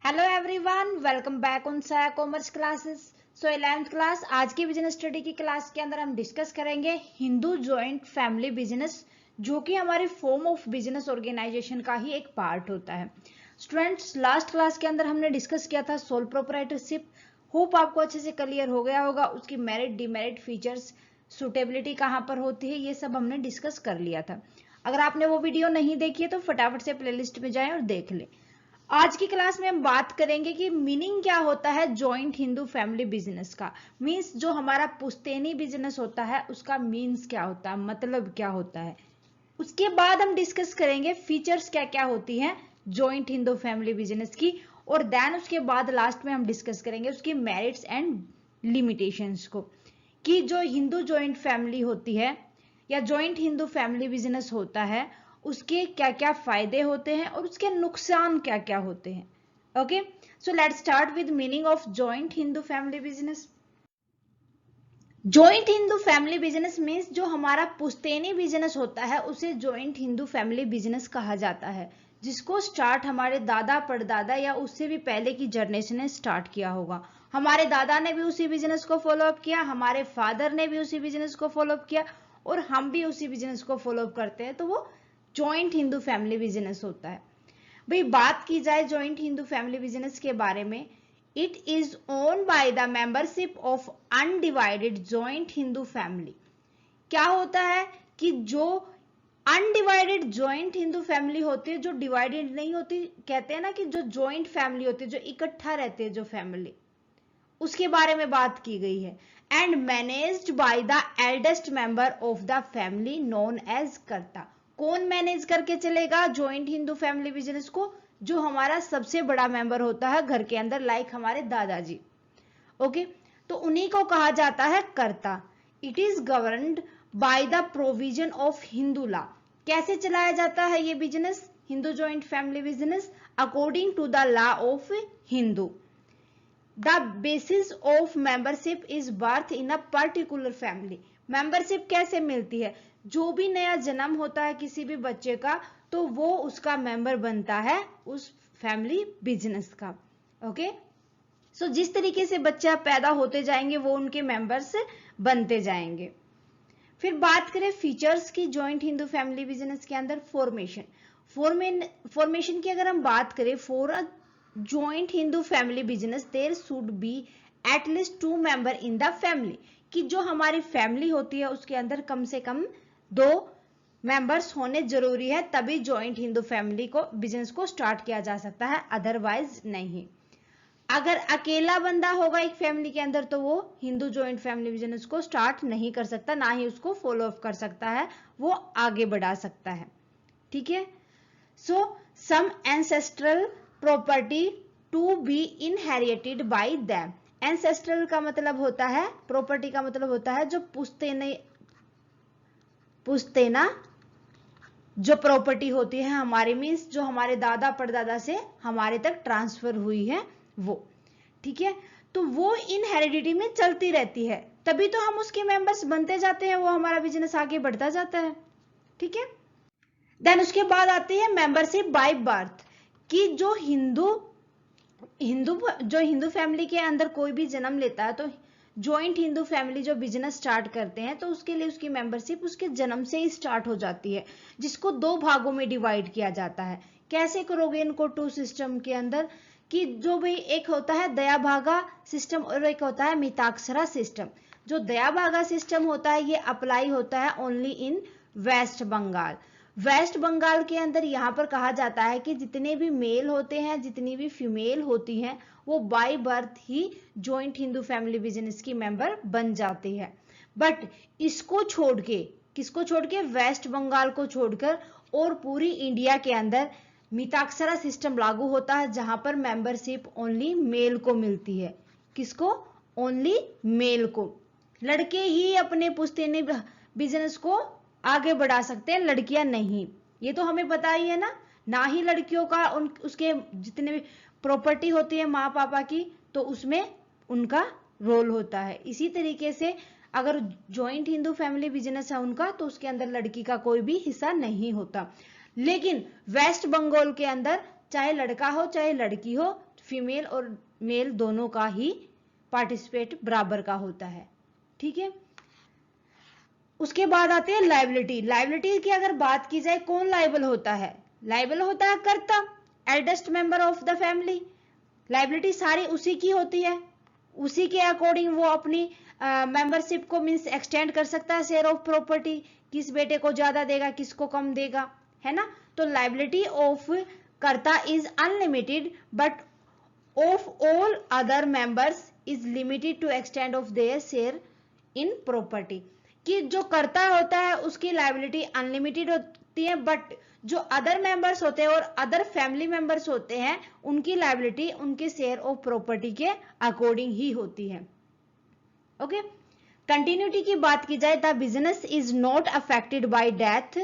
Hello everyone, welcome back on साया commerce classes. सो 11th class आज की बिजनेस स्टडी की क्लास के अंदर हम डिस्कस करेंगे हिंदू जॉइंट फैमिली बिजनेस, जो कि हमारे फॉर्म ऑफ बिजनेस ऑर्गेनाइजेशन का ही एक पार्ट होता है। स्टूडेंट्स, लास्ट क्लास के अंदर हमने डिस्कस किया था सोल प्रोप्राइटरशिप। होप आपको अच्छे से क्लियर हो गया होगा। उसकी मेरिट, डिमेरिट, फीचर्स, सुटेबिलिटी कहाँ पर होती है, ये सब हमने डिस्कस कर लिया था। अगर आपने वो वीडियो नहीं देखी है तो फटाफट से प्लेलिस्ट में जाएं और देख लें। आज की क्लास में हम बात करेंगे कि मीनिंग क्या होता है जॉइंट हिंदू फैमिली बिजनेस का। मींस जो हमारा पुश्तैनी बिजनेस होता है उसका मीन्स क्या होता है, मतलब क्या होता है। उसके बाद हम डिस्कस करेंगे फीचर्स क्या क्या होती हैं जॉइंट हिंदू फैमिली बिजनेस की, और देन उसके बाद लास्ट में हम डिस्कस करेंगे उसकी मेरिट्स एंड लिमिटेशंस को, कि जो हिंदू जॉइंट फैमिली होती है या जॉइंट हिंदू फैमिली बिजनेस होता है उसके क्या क्या फायदे होते हैं और उसके नुकसान क्या क्या होते हैं। Okay, so let's start with meaning of joint Hindu family business. Joint Hindu family business means जो हमारा पुश्तैनी बिजनेस होता है उसे जॉइंट हिंदू फैमिली बिजनेस कहा जाता है, जिसको स्टार्ट हमारे दादा परदादा या उससे भी पहले की जनरेशन ने स्टार्ट किया होगा। हमारे दादा ने भी उसी बिजनेस को फॉलो अप किया, हमारे फादर ने भी उसी बिजनेस को फॉलो अप किया और हम भी उसी बिजनेस को फॉलो अप करते हैं, तो वो जॉइंट हिंदू फैमिली बिजनेस होता है। भाई, बात की जाए जॉइंट हिंदू फैमिली बिजनेस के बारे में, it is own by the membership of undivided joint Hindu family. क्या होता है कि जो अनडिवाइडेड जॉइंट हिंदू फैमिली होती है, जो डिवाइडेड नहीं होती, कहते हैं ना कि जो जॉइंट फैमिली होती है, जो इकट्ठा रहते हैं जो फैमिली, उसके बारे में बात की गई है। And managed by the eldest member of the family known as karta. कौन मैनेज करके चलेगा जॉइंट हिंदू फैमिली बिजनेस को? जो हमारा सबसे बड़ा मेंबर होता है घर के अंदर, लाइक हमारे दादाजी। ओके, तो उन्हीं को कहा जाता है karta. It is governed by the provision of Hindu law. कैसे चलाया जाता है ये business, Hindu joint family business? According to the law of Hindu. The basis of membership is birth in a particular family. Membership कैसे मिलती है? जो भी नया जन्म होता है किसी भी बच्चे का, तो वो उसका मेंबर बनता है उस फैमिली बिजनेस का। ओके, सो जिस तरीके से बच्चा पैदा होते जाएंगे वो उनके मेंबर्स बनते जाएंगे। फिर बात करें फीचर्स की जॉइंट हिंदू फैमिली बिजनेस के अंदर, फॉर्मेशन की अगर हम बात करें, for a joint Hindu family business there should be at least 2 member in the family. कि जो हमारी फैमिली होती है उसके अंदर कम से कम 2 मेंबर्स होने जरूरी है, तभी जॉइंट हिंदू फैमिली को बिजनेस को स्टार्ट किया जा सकता है, अदरवाइज नहीं। अगर अकेला बंदा होगा एक फैमिली के अंदर तो वो हिंदू जॉइंट फैमिली बिजनेस को स्टार्ट नहीं कर सकता, ना ही उसको फॉलो अप कर सकता है, वो आगे बढ़ा सकता है। ठीक है, so some ancestral property to be inherited by them. Ancestral का मतलब होता है, प्रॉपर्टी का मतलब होता है जो पुश्तैना जो प्रॉपर्टी होती है हमारे, मीन्स जो हमारे दादा परदादा से हमारे तक ट्रांसफर हुई है वो। ठीक है, तो वो इन हेरिडिटी में चलती रहती है, तभी तो हम उसके मेंबर्स बनते जाते हैं, वो हमारा बिजनेस आगे बढ़ता जाता है। ठीक है, देन उसके बाद आती है मेंबरशिप बाय बर्थ। कि जो हिंदू फैमिली के अंदर कोई भी जन्म लेता है तो जॉइंट हिंदू फैमिली जो बिजनेस स्टार्ट करते हैं तो उसके लिए उसकी मेंबरशिप उसके जन्म से ही स्टार्ट हो जाती है, जिसको 2 भागों में डिवाइड किया जाता है। कैसे करोगे इनको 2 सिस्टम के अंदर? कि जो भी एक होता है दया भागा सिस्टम और एक होता है मिताक्षरा सिस्टम। जो दया भागा सिस्टम होता है ये अप्लाई होता है ओनली इन वेस्ट बंगाल। वेस्ट बंगाल के अंदर यहाँ पर कहा जाता है कि जितने भी मेल होते हैं, जितनी भी फीमेल होती हैं, वो by birth he joint Hindu family business की मेंबर बन जाती है। बट इसको छोड़ के, किसको छोड़ के? वेस्ट बंगाल को छोड़कर और पूरी इंडिया के अंदर मिताक्षरा सिस्टम लागू होता है, जहां पर मेंबरशिप ओनली मेल को मिलती है। किसको? ओनली मेल को। लड़के ही अपने पुश्तैनी बिजनेस को आगे बढ़ा सकते हैं, लड़कियां नहीं। ये तो हमें पता ही है ना ही लड़कियों का उसके जितने भी प्रॉपर्टी होती है माँ पापा की, तो उसमें उनका रोल होता है। इसी तरीके से अगर जॉइंट हिंदू फैमिली बिजनेस है उनका, तो उसके अंदर लड़की का कोई भी हिस्सा नहीं होता। लेकिन वेस्ट बंगाल के अंदर चाहे लड़का हो चाहे लड़की हो, फीमेल और मेल दोनों का ही पार्टिसिपेट बराबर का होता है। ठीक है, उसके बाद आते हैं लायबिलिटी। लायबिलिटी की अगर बात की जाए, कौन लायबल होता है? लायबल होता है कर्ता, eldest member of the family. Liability सारी उसी की होती है, उसी के अकॉर्डिंग वो अपनी मेंबरशिप को मींस एक्सटेंड कर सकता है। शेयर ऑफ प्रॉपर्टी, किस बेटे को ज्यादा देगा, किसको कम देगा, है ना। तो liability of karta is unlimited but of all other members is limited to extend of their share in property. कि जो कर्ता होता है उसकी लायबिलिटी अनलिमिटेड होती है, बट जो अदर मेंबर्स होते हैं और अदर फैमिली मेंबर्स होते हैं उनकी लायबिलिटी उनके शेयर ऑफ प्रॉपर्टी के अकॉर्डिंग ही होती है। ओके, कंटिन्यूटी की बात की जाए, the business is not affected by death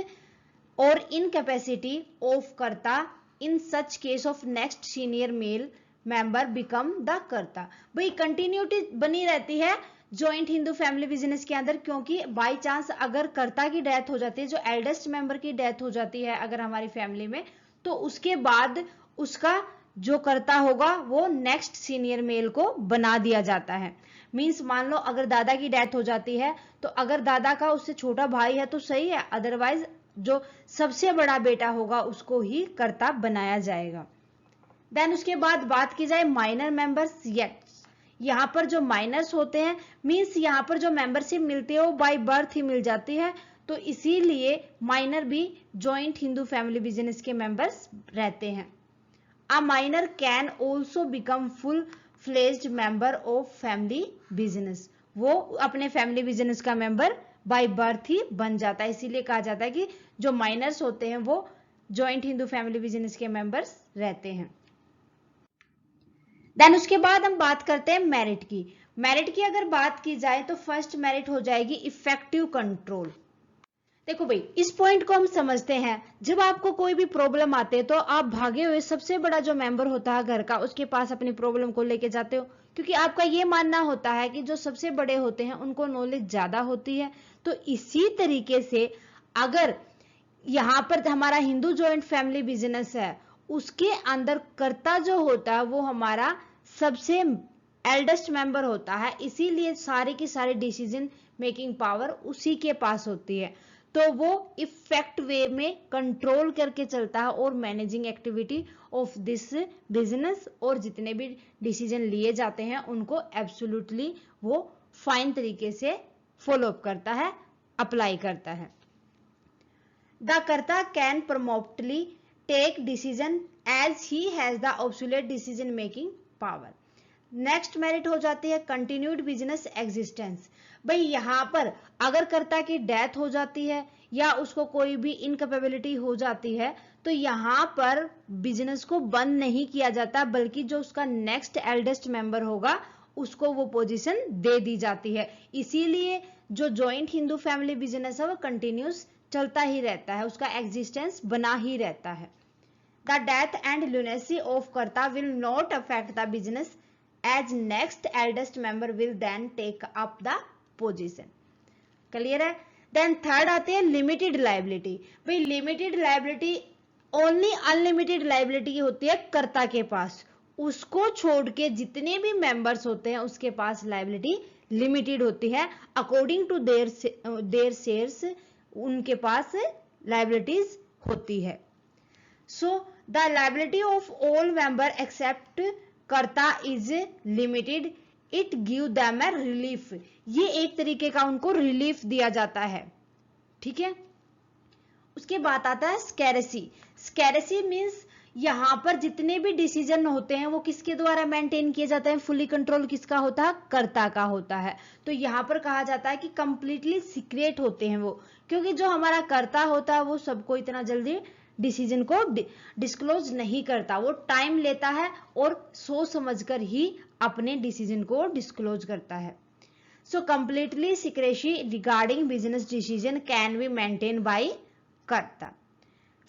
और incapacity of karta in such case of next senior male member become the karta. भाई कंटिन्यूटी बनी रहती है जॉइंट हिंदू फैमिली बिजनेस के अंदर, क्योंकि बाई चांस अगर कर्ता की डेथ हो जाती है, जो एल्डेस्ट मेंबर की डेथ हो जाती है अगर हमारी फैमिली में, तो उसके बाद उसका जो कर्ता होगा वो नेक्स्ट सीनियर मेल को बना दिया जाता है। मींस मान लो अगर दादा की डेथ हो जाती है तो अगर दादा का उससे छोटा भाई है तो सही है, अदरवाइज जो सबसे बड़ा बेटा होगा उसको ही कर्ता बनाया जाएगा। देन उसके बाद बात की जाए माइनर मेंबर्स। यहाँ पर जो माइनर्स होते हैं मींस यहाँ पर जो मेंबरशिप मिलती है वो बाय बर्थ ही मिल जाती है, तो इसीलिए माइनर भी जॉइंट हिंदू फैमिली बिजनेस के मेंबर्स रहते हैं। A minor can also become full fledged member of family business. वो अपने फैमिली बिजनेस का मेंबर बाय बर्थ ही बन जाता है, इसीलिए कहा जाता है कि जो माइनर्स होते हैं वो जॉइंट हिंदू फैमिली बिजनेस के मेंबर्स रहते हैं। देन उसके बाद हम बात करते हैं मेरिट की। मेरिट की अगर बात की जाए तो फर्स्ट मेरिट हो जाएगी इफेक्टिव कंट्रोल। देखो भाई, इस पॉइंट को हम समझते हैं, जब आपको कोई भी प्रॉब्लम आते है तो आप भागे हुए सबसे बड़ा जो मेंबर होता है घर का उसके पास अपनी प्रॉब्लम को लेके जाते हो, क्योंकि आपका ये मानना होता है कि जो सबसे बड़े होते हैं उनको नॉलेज ज्यादा होती है। तो इसी तरीके से अगर यहाँ पर हमारा हिंदू जॉइंट फैमिली बिजनेस है, उसके अंदर कर्ता जो होता है वो हमारा सबसे एल्डेस्ट मेंबर होता है, इसीलिए सारे की सारी डिसीजन मेकिंग पावर उसी के पास होती है। तो वो इफेक्ट वे में कंट्रोल करके चलता है और managing activity of this business, और जितने भी डिसीजन लिए जाते हैं उनको एब्सोल्युटली वो फाइन तरीके से फॉलो अप करता है, अप्लाई करता है। The karta can promptly take decision as he has the absolute decision making power. Next merit हो जाती है कंटिन्यूड बिजनेस एग्जिस्टेंस। भाई यहाँ पर अगर कर्ता की डेथ हो जाती है या उसको कोई भी इनकैपेबिलिटी हो जाती है तो यहाँ पर बिजनेस को बंद नहीं किया जाता, बल्कि जो उसका नेक्स्ट एल्डेस्ट मेंबर होगा उसको वो पोजीशन दे दी जाती है। इसीलिए जो जॉइंट हिंदू फैमिली बिजनेस है वो कंटिन्यूस चलता ही रहता है, उसका एग्जिस्टेंस बना ही रहता है। The death and lunacy of karta will not affect the business as next eldest member will then take up the position. Clear है। देन थर्ड आते हैं लिमिटेड लायबिलिटी। भाई limited liability only unlimited liability होती है कर्ता के पास, उसको छोड़ के जितने भी मेंबर्स होते हैं उसके पास लायबिलिटी लिमिटेड होती है, अकॉर्डिंग टू देयर शेयर्स उनके पास लायबिलिटीज होती है। So the liability of all member except karta is limited, it give them a relief. ये एक तरीके का उनको रिलीफ दिया जाता है, ठीक है। उसके बाद आता है स्कैरेसी। स्कैरेसी मींस यहाँ पर जितने भी डिसीजन होते हैं वो किसके द्वारा मेंटेन किए जाते हैं, फुली कंट्रोल किसका होता है, कर्ता का होता है। तो यहाँ पर कहा जाता है कि कंप्लीटली सीक्रेट होते हैं वो, क्योंकि जो हमारा कर्ता होता है वो सबको इतना जल्दी डिसीजन को डिस्क्लोज नहीं करता, वो टाइम लेता है और सोच समझकर ही अपने डिसीजन को डिस्क्लोज करता है। So completely secrecy regarding business decision can be maintain by कर्ता।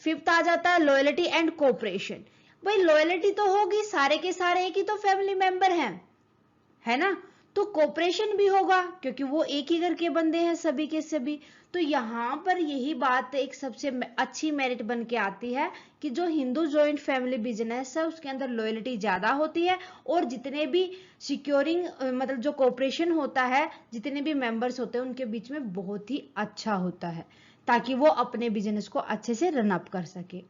फिफ्थ आ जाता है लॉयल्टी एंड कोऑपरेशन। भाई लॉयल्टी तो होगी, सारे के सारे एक ही तो फैमिली मेंबर हैं, है ना, तो कोऑपरेशन भी होगा क्योंकि वो एक ही घर के बंदे हैं सभी के सभी। तो यहाँ पर यही बात एक सबसे अच्छी मेरिट बन के आती है कि जो हिंदू जॉइंट फैमिली बिजनेस है उसके अंदर लॉयल्टी ज्यादा होती है, और जितने भी सिक्योरिंग मतलब जो कोऑपरेशन होता है, जितने भी मेंबर्स होते हैं उनके बीच में बहुत ही अच्छा होता है, ताकि वो अपने बिजनेस को अच्छे से रन अप कर सके।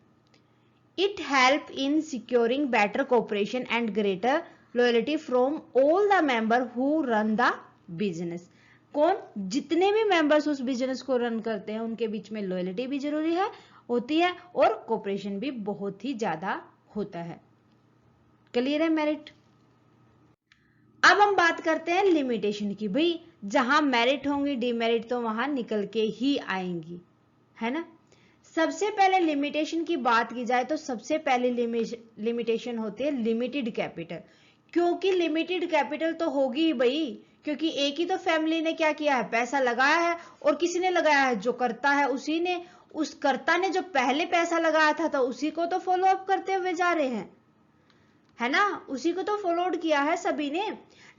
It help in securing better cooperation and greater loyalty from all the members who run the business. कौन? जितने भी मेंबर्स उस बिजनेस को रन करते हैं उनके बीच में लॉयल्टी भी जरूरी है होती है, और कोऑपरेशन भी बहुत ही ज्यादा होता है। क्लियर है मेरिट? अब हम बात करते हैं लिमिटेशन की। भाई जहां मेरिट होंगी डिमेरिट तो वहां निकल के ही आएंगी, है ना। सबसे पहले लिमिटेशन की बात की जाए तो सबसे पहले लिमिटेशन होती है लिमिटेड कैपिटल। क्योंकि लिमिटेड कैपिटल तो होगी ही भाई, क्योंकि एक ही तो फैमिली ने क्या किया है, पैसा लगाया है, और किसी ने लगाया है, जो करता है उसी ने, उस कर्ता ने जो पहले पैसा लगाया था तो उसी को तो फॉलो अप करते हुए जा रहे हैं, है ना, उसी को तो फॉलो किया है सभी ने।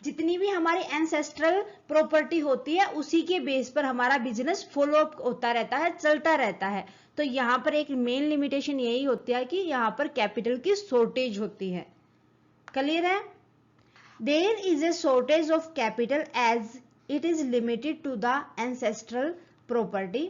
जितनी भी हमारी एंसेस्ट्रल प्रॉपर्टी होती है उसी के बेस पर हमारा बिजनेस फॉलो अप होता रहता है, चलता रहता है। तो यहाँ पर एक मेन लिमिटेशन यही होती है कि यहाँ पर कैपिटल की शॉर्टेज होती है। क्लियर है? There is a shortage of capital as it is limited to the ancestral property.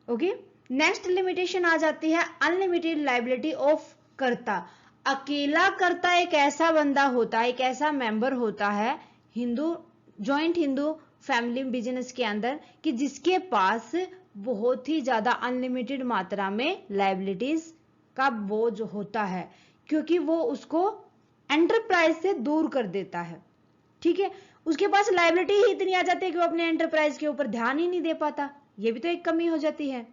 Okay, next limitation आ जाती है अनलिमिटेड लायबिलिटी ऑफ कर्ता। अकेला कर्ता एक ऐसा बंदा होता है, एक ऐसा मेंबर होता है जॉइंट हिंदू फैमिली बिजनेस के अंदर कि जिसके पास बहुत ही ज्यादा अनलिमिटेड मात्रा में लायबिलिटीज का बोझ होता है, क्योंकि वो उसको एंटरप्राइज से दूर कर देता है। ठीक है, उसके पास लायबिलिटी ही इतनी आ जाती है कि वो अपने एंटरप्राइज के ऊपर ध्यान ही नहीं दे पाता। ये भी तो एक कमी हो जाती है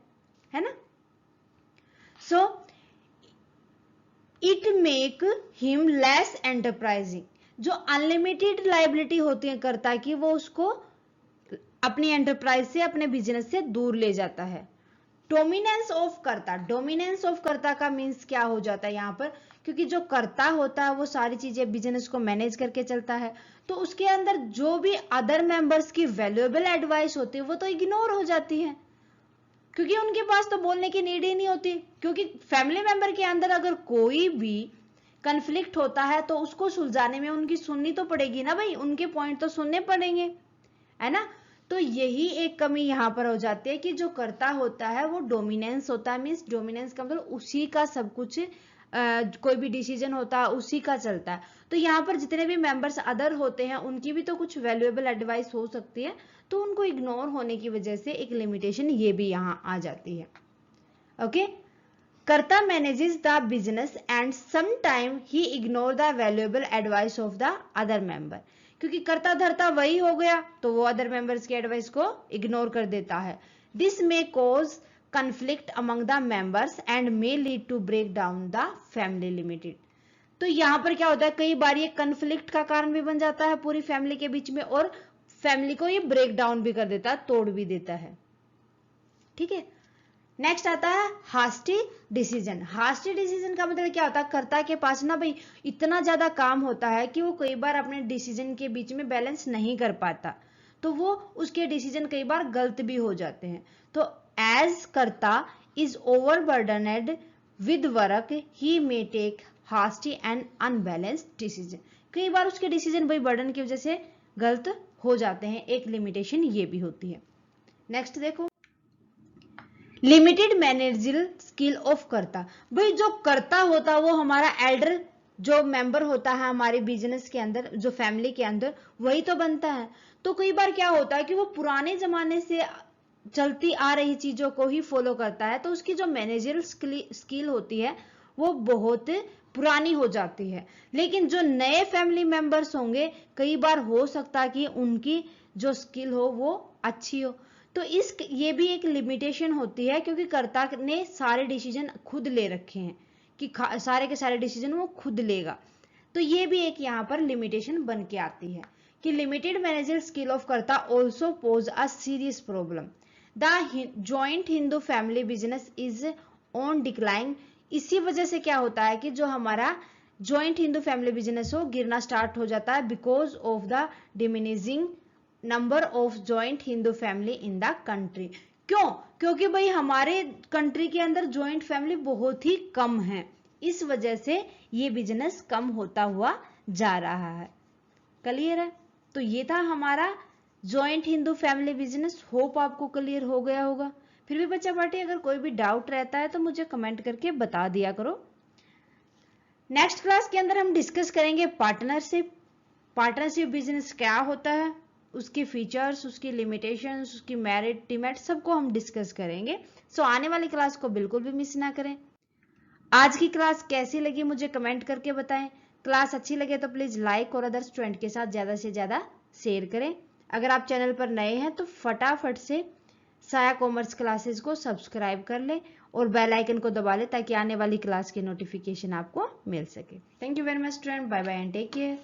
ना। So it make him less enterprising. जो अनलिमिटेड लायबिलिटी होती है कर्ता की, वो उसको अपनी एंटरप्राइज से, अपने बिजनेस से दूर ले जाता है। डोमिनेंस ऑफ कर्ता। डोमिनेंस ऑफ कर्ता का मीन्स क्या हो जाता है यहाँ पर, क्योंकि जो कर्ता होता है वो सारी चीजें बिजनेस को मैनेज करके चलता है, तो उसके अंदर जो भी अदर मेंबर्स की वैल्यूएबल एडवाइस होती है वो तो इग्नोर हो जाती है, क्योंकि उनके पास तो बोलने की नीड ही नहीं होती। क्योंकि फैमिली मेंबर के अंदर अगर कोई भी कन्फ्लिक्ट होता है तो उसको सुलझाने में उनकी सुननी तो पड़ेगी ना भाई, उनके पॉइंट तो सुनने पड़ेंगे, है ना। तो यही एक कमी यहाँ पर हो जाती है कि जो कर्ता होता है वो डोमिनेंस होता है। मीन्स डोमिनेंस का मतलब उसी का सब कुछ, कोई भी डिसीजन होता है उसी का चलता है। तो यहाँ पर जितने भी मेंबर्स अदर होते हैं उनकी भी तो कुछ वैल्यूएबल एडवाइस हो सकती है, तो उनको इग्नोर होने की वजह से एक लिमिटेशन ये भी यहाँ आ जाती है। ओके, कर्ता manages the business and sometime he ignore the valuable advice of the other member. क्योंकि कर्ता धरता वही हो गया तो वो अदर मेंबर्स की एडवाइस को इग्नोर कर देता है। This may cause conflict among the members and may lead to break down the family limited। तो यहाँ पर क्या होता है, कई बार ये conflict का कारण भी बन जाता है पूरी फैमिली के बीच में, और फैमिली को ये ब्रेक डाउन भी कर देता है, तोड़ भी देता है। ठीक है, नेक्स्ट आता है हास्टी डिसीजन। हास्टी डिसीजन का मतलब क्या होता है, कर्ता के पास ना भाई इतना ज्यादा काम होता है कि वो कई बार अपने डिसीजन के बीच में बैलेंस नहीं कर पाता, तो वो उसके डिसीजन कई बार गलत भी हो जाते हैं। तो as karta is overburdened with work he may take hasty and unbalanced decision. कई बार उसके डिसीजन भाई बर्डन की वजह से गलत हो जाते हैं, एक लिमिटेशन ये भी होती है। नेक्स्ट देखो, लिमिटेड मैनेजरियल स्किल ऑफ कर्ता। भाई जो कर्ता होता है वो हमारा एल्डर जो मेंबर होता है हमारे बिजनेस के अंदर, जो फैमिली के अंदर, वही तो बनता है। तो कई बार क्या होता है कि वो पुराने जमाने से चलती आ रही चीजों को ही फॉलो करता है, तो उसकी जो मैनेजरियल स्किल होती है वो बहुत पुरानी हो जाती है। लेकिन जो नए फैमिली मेंबर्स होंगे कई बार हो सकता है कि उनकी जो स्किल हो वो अच्छी हो। तो ये भी एक लिमिटेशन होती है, क्योंकि कर्ता ने सारे डिसीजन खुद ले रखे हैं कि सारे के सारे डिसीजन वो खुद लेगा। तो ये भी एक यहाँ पर लिमिटेशन बन के आती है कि लिमिटेड मैनेजरियल स्किल ऑफ कर्ता also pose a serious problem. The joint Hindu family business is on decline. इसी वजह से क्या होता है कि जो हमारा जॉइंट हिंदू फैमिली बिजनेस हो गिरना स्टार्ट हो जाता है, because of the diminishing number of joint Hindu family in the country. क्यों? क्योंकि भाई हमारे कंट्री के अंदर जॉइंट फैमिली बहुत ही कम है, इस वजह से ये बिजनेस कम होता हुआ जा रहा है। क्लियर है? तो ये था हमारा joint Hindu family business. Hope आपको क्लियर हो गया होगा। फिर भी बच्चा पार्टी अगर कोई भी डाउट रहता है तो मुझे कमेंट करके बता दिया करो। नेक्स्ट क्लास के अंदर हम डिस्कस करेंगे पार्टनरशिप। पार्टनरशिप बिजनेस क्या होता है, उसके फीचर्स, उसकी लिमिटेशंस, उसकी मेरिट डिमेरिट सबको हम डिस्कस करेंगे। सो आने वाली क्लास को बिल्कुल भी मिस ना करें। आज की क्लास कैसी लगी मुझे कमेंट करके बताएं। क्लास अच्छी लगे तो प्लीज लाइक और अदर स्टूडेंट के साथ ज्यादा से ज्यादा शेयर करें। अगर आप चैनल पर नए हैं तो फटाफट से साया कॉमर्स क्लासेस को सब्सक्राइब कर ले और बेल आइकन को दबा ले ताकि आने वाली क्लास की नोटिफिकेशन आपको मिल सके। Thank you very much student, bye bye and take care.